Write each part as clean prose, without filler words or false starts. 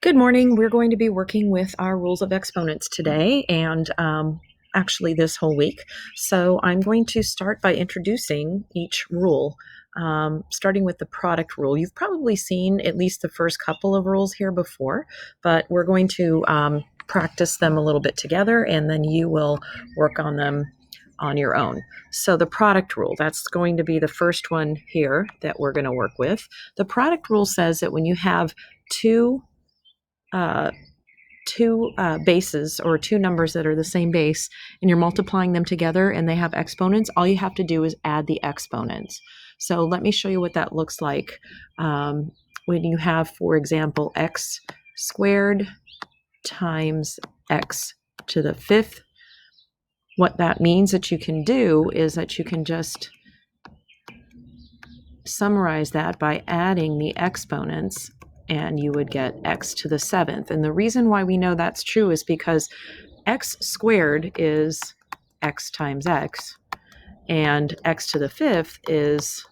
Good morning. We're going to be working with our rules of exponents today and actually this whole week. So I'm going to start by introducing each rule, starting with the product rule. You've probably seen at least the first couple of rules here before, but we're going to practice them a little bit together and then you will work on them on your own. So the product rule, that's going to be the first one here that we're going to work with. The product rule says that when you have two uh, bases or two numbers that are the same base and you're multiplying them together and they have exponents, all you have to do is add the exponents. So let me show you what that looks like when you have, for example, x squared times x to the fifth. What that means that you can do is that you can just summarize that by adding the exponents and you would get x to the seventh. And the reason why we know that's true is because x squared is x times x, and x to the fifth is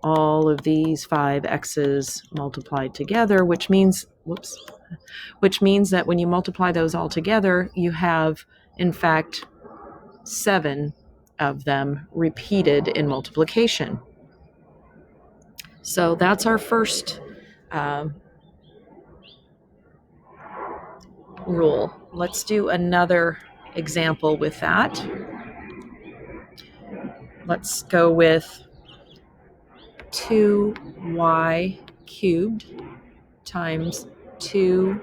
all of these 5x's multiplied together, which means that when you multiply those all together, you have, in fact, 7 of them repeated in multiplication. So that's our first rule. Let's do another example with that. Let's go with 2y cubed times 2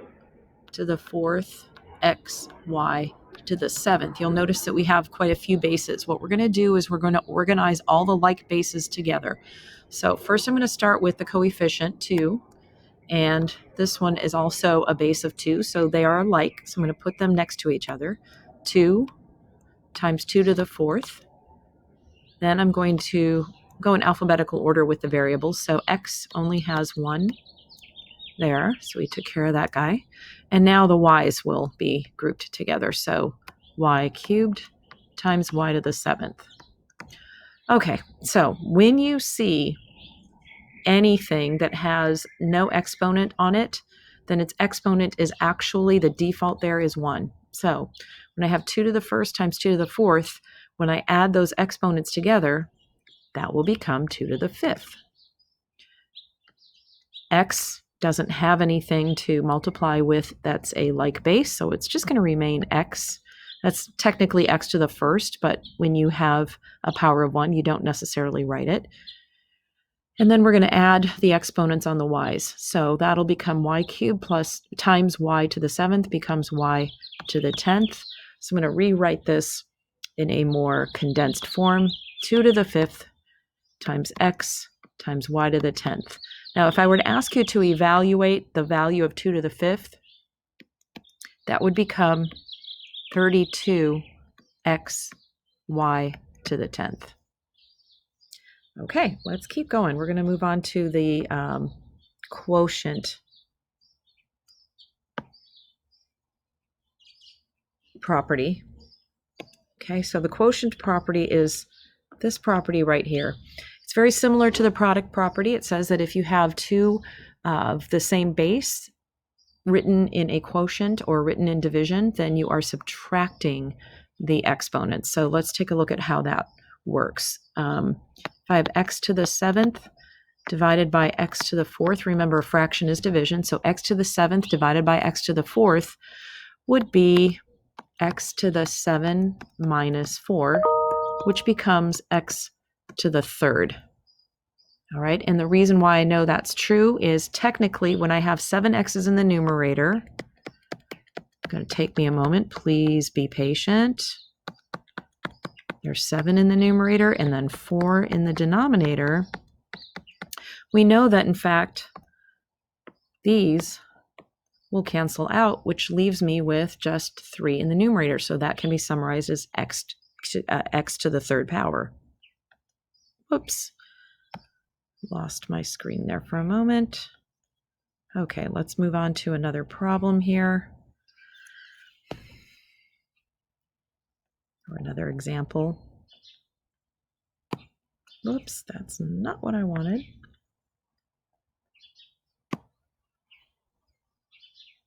to the fourth xy to the seventh. You'll notice that we have quite a few bases. What we're going to do is we're going to organize all the like bases together. So first I'm going to start with the coefficient 2. And this one is also a base of 2, so they are alike. So I'm going to put them next to each other. 2 times 2 to the fourth. Then I'm going to go in alphabetical order with the variables. So x only has 1 there, so we took care of that guy. And now the y's will be grouped together. So y cubed times y to the seventh. Okay, so when you see anything that has no exponent on it, then its exponent is actually, the default there is 1. So when I have 2 to the first times 2 to the fourth, when I add those exponents together, that will become 2 to the fifth. X doesn't have anything to multiply with that's a like base, so it's just going to remain x. That's technically x to the first, but when you have a power of 1, you don't necessarily write it. And then we're going to add the exponents on the y's. So that'll become y cubed plus times y to the seventh becomes y to the 10th. So I'm going to rewrite this in a more condensed form. 2 to the fifth times x times y to the 10th. Now, if I were to ask you to evaluate the value of 2 to the fifth, that would become 32x y to the 10th. Okay, let's keep going. We're going to move on to the quotient property. Okay, so the quotient property is this property right here. It's very similar to the product property. It says that if you have two of the same base written in a quotient or written in division, then you are subtracting the exponents. So let's take a look at how that works. If I have x to the seventh divided by x to the fourth, remember a fraction is division, so x to the seventh divided by x to the fourth would be x to the 7 minus 4, which becomes x to the third. All right, and the reason why I know that's true is technically when I have 7 x's in the numerator, it's going to take me a moment, please be patient. There's 7 in the numerator and then 4 in the denominator. We know that, in fact, these will cancel out, which leaves me with just 3 in the numerator. So that can be summarized as x to the third power. Whoops. Lost my screen there for a moment. Okay, let's move on to another problem here. Or another example. Whoops, that's not what I wanted.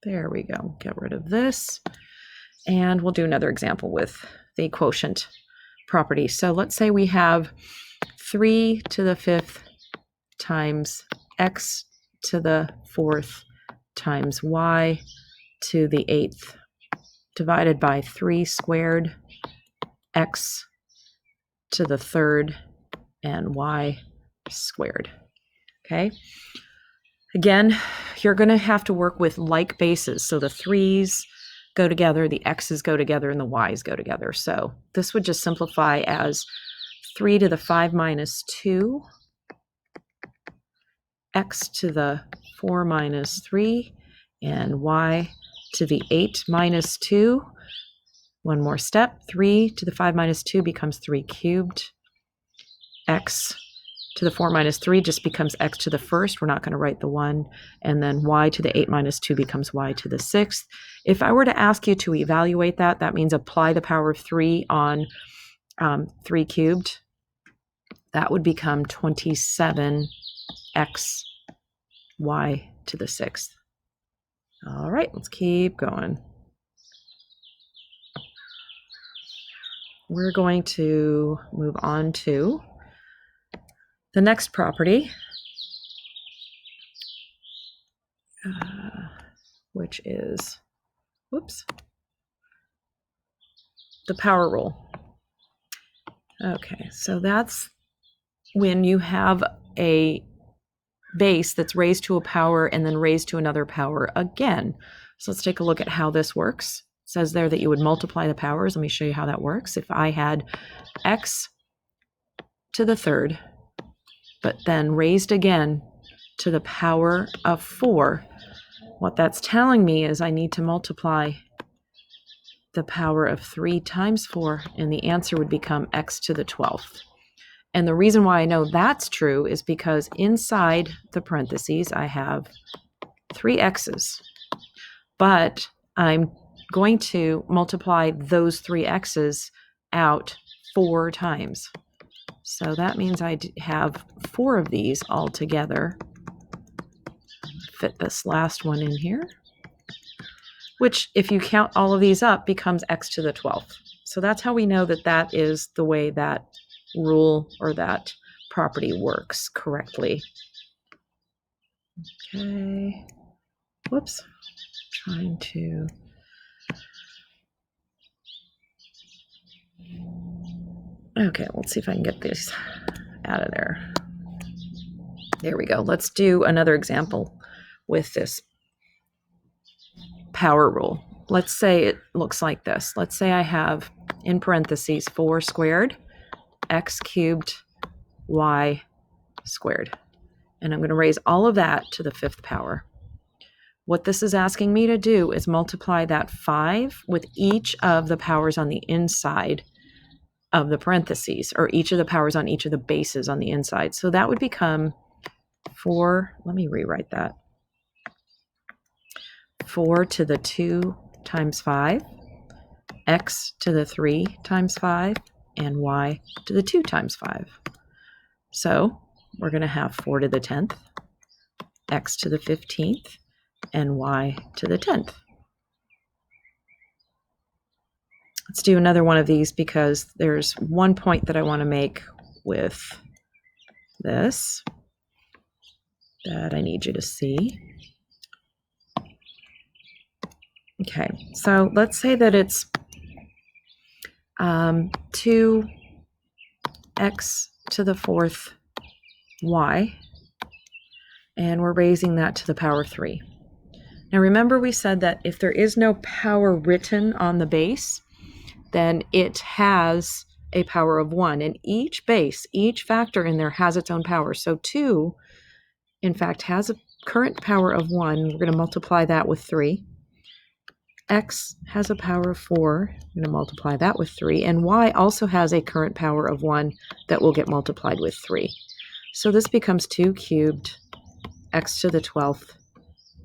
There we go. Get rid of this. And we'll do another example with the quotient property. So let's say we have 3 to the 5th times x to the 4th times y to the 8th divided by 3 squared x to the 3rd and y squared. Okay. Again, you're going to have to work with like bases. So the 3's go together, the x's go together, and the y's go together. So this would just simplify as 3 to the 5 minus 2, x to the 4 minus 3, and y to the 8 minus 2. One more step. 3 to the 5 minus 2 becomes 3 cubed. X to the 4 minus 3 just becomes x to the 1st. We're not going to write the 1. And then y to the 8 minus 2 becomes y to the 6th. If I were to ask you to evaluate that, that means apply the power of 3 on 3 cubed. That would become 27x y to the 6th. All right, let's keep going. We're going to move on to the next property, which is, the power rule. Okay, so that's when you have a base that's raised to a power and then raised to another power again. So let's take a look at how this works. It says there that you would multiply the powers. Let me show you how that works. If I had x to the 3rd, but then raised again to the power of 4, what that's telling me is I need to multiply the power of 3 times 4, and the answer would become x to the 12th. And the reason why I know that's true is because inside the parentheses, I have 3 x's, but I'm going to multiply those 3 x's out 4 times. So that means I have 4 of these all together. Fit this last one in here, which if you count all of these up becomes x to the 12th. So that's how we know that that is the way that rule or that property works correctly. Okay. Whoops. Trying to. Okay, let's see if I can get this out of there. There we go. Let's do another example with this power rule. Let's say it looks like this. Let's say I have in parentheses 4 squared x cubed y squared. And I'm going to raise all of that to the 5th power. What this is asking me to do is multiply that 5 with each of the powers on the inside of the parentheses, or each of the powers on each of the bases on the inside. So that would become 4, let me rewrite that. 4 to the 2 times 5, x to the 3 times 5, and y to the 2 times 5. So we're going to have 4 to the 10th, x to the 15th, and y to the 10th. Let's do another one of these because there's one point that I want to make with this that I need you to see. Okay, so let's say that it's 2x to the 4th y, and we're raising that to the power 3. Now remember we said that if there is no power written on the base, then it has a power of 1, and each base, each factor in there has its own power. So 2, in fact, has a current power of 1. We're going to multiply that with 3. X has a power of 4. I'm going to multiply that with 3. And y also has a current power of 1 that will get multiplied with 3. So this becomes 2 cubed x to the 12th,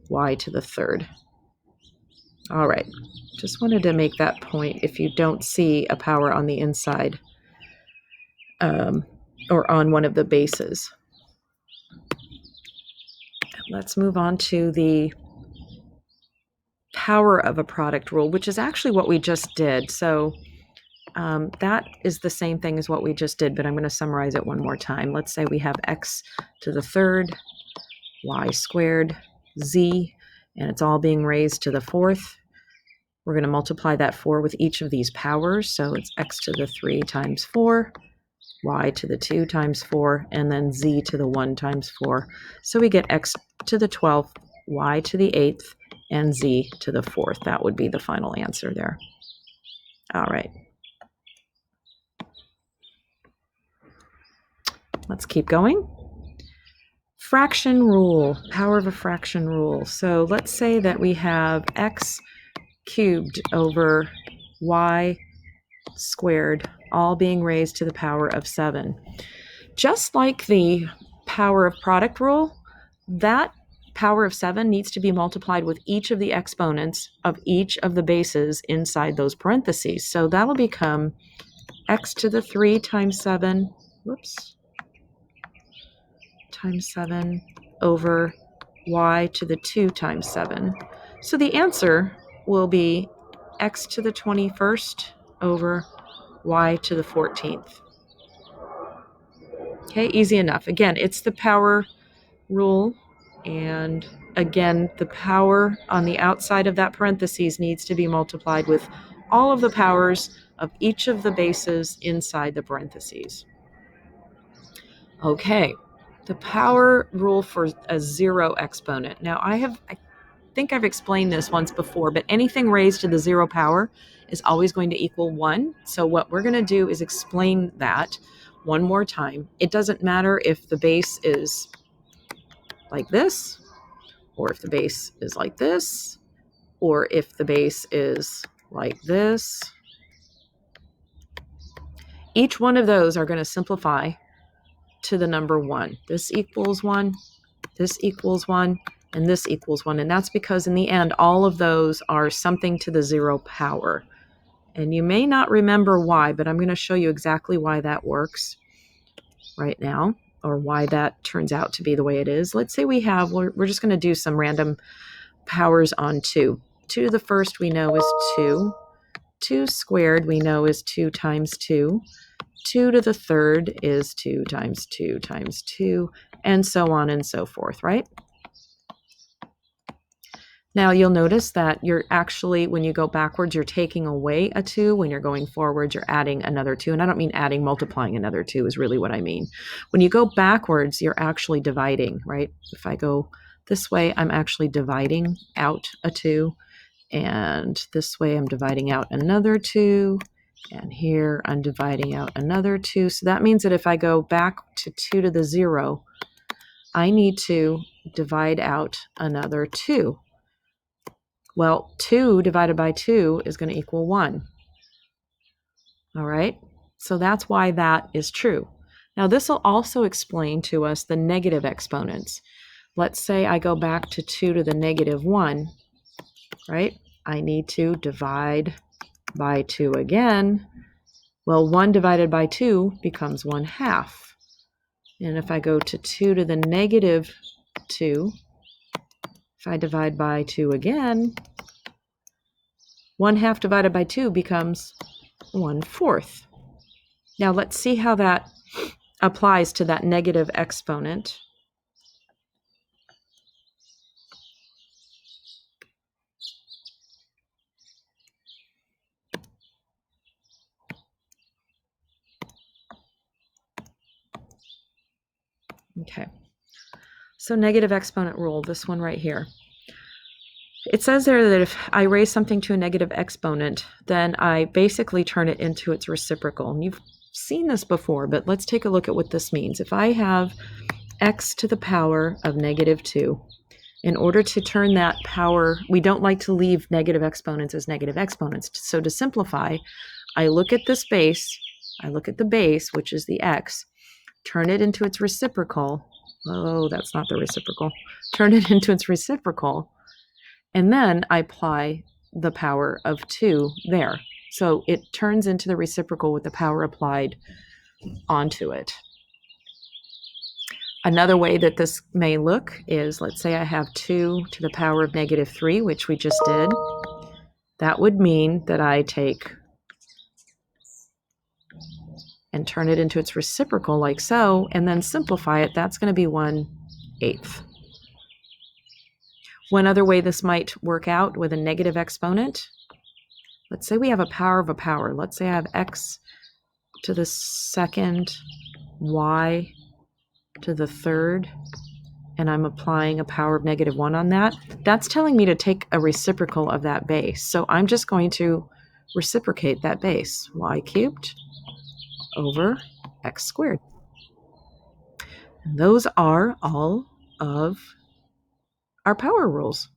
y to the 3rd. All right, just wanted to make that point if you don't see a power on the inside or on one of the bases. Let's move on to the power of a product rule, which is actually what we just did. So that is the same thing as what we just did, but I'm going to summarize it one more time. Let's say we have x to the third, y squared, z, and it's all being raised to the fourth. We're going to multiply that 4 with each of these powers. So it's x to the 3 times 4, y to the 2 times 4, and then z to the 1 times 4. So we get x to the 12th, y to the 8th, and z to the 4th. That would be the final answer there. All right. Let's keep going. Fraction rule, power of a fraction rule. So let's say that we have x cubed over y squared, all being raised to the power of 7. Just like the power of product rule, that power of 7 needs to be multiplied with each of the exponents of each of the bases inside those parentheses. So that'll become x to the 3 times 7, times 7 over y to the 2 times 7. So the answer will be x to the 21st over y to the 14th. Okay, easy enough. Again, it's the power rule, and again, the power on the outside of that parentheses needs to be multiplied with all of the powers of each of the bases inside the parentheses. Okay, the power rule for a zero exponent. Now, I think I've explained this once before, but anything raised to the zero power is always going to equal 1. So what we're going to do is explain that one more time. It doesn't matter if the base is like this, or if the base is like this, or if the base is like this. Each one of those are going to simplify to the number 1. This equals 1, this equals 1, and this equals 1. And that's because in the end, all of those are something to the 0 power. And you may not remember why, but I'm going to show you exactly why that works right now, or why that turns out to be the way it is. Let's say we're just going to do some random powers on 2. 2 to the first we know is 2. 2 squared we know is 2 times 2. 2 to the third is 2 times 2 times 2, and so on and so forth, right? Now you'll notice that you're actually, when you go backwards, you're taking away a 2. When you're going forwards, you're adding another 2. And I don't mean adding, multiplying another 2 is really what I mean. When you go backwards, you're actually dividing, right? If I go this way, I'm actually dividing out a 2. And this way, I'm dividing out another 2. And here, I'm dividing out another 2. So that means that if I go back to 2 to the 0, I need to divide out another 2. Well, 2 divided by 2 is going to equal 1. All right? So that's why that is true. Now, this will also explain to us the negative exponents. Let's say I go back to 2 to the negative 1, right? I need to divide by 2 again. Well, 1 divided by 2 becomes 1/2. And if I go to 2 to the negative 2, if I divide by 2 again, 1/2 divided by 2 becomes 1/4. Now let's see how that applies to that negative exponent. Okay, so negative exponent rule, this one right here. It says there that if I raise something to a negative exponent, then I basically turn it into its reciprocal. And you've seen this before, but let's take a look at what this means. If I have x to the power of negative 2, in order to turn that power, we don't like to leave negative exponents as negative exponents. So to simplify, I look at this base, I look at the base, which is the x, turn it into its reciprocal. Oh, that's not the reciprocal. Turn it into its reciprocal. And then I apply the power of 2 there. So it turns into the reciprocal with the power applied onto it. Another way that this may look is, let's say I have 2 to the power of negative 3, which we just did. That would mean that I take and turn it into its reciprocal like so, and then simplify it. That's going to be 1/8. One other way this might work out with a negative exponent, let's say we have a power of a power. Let's say I have x to the second, y to the third, and I'm applying a power of negative 1 on that. That's telling me to take a reciprocal of that base. So I'm just going to reciprocate that base, y cubed over x squared. And those are all of our power rules.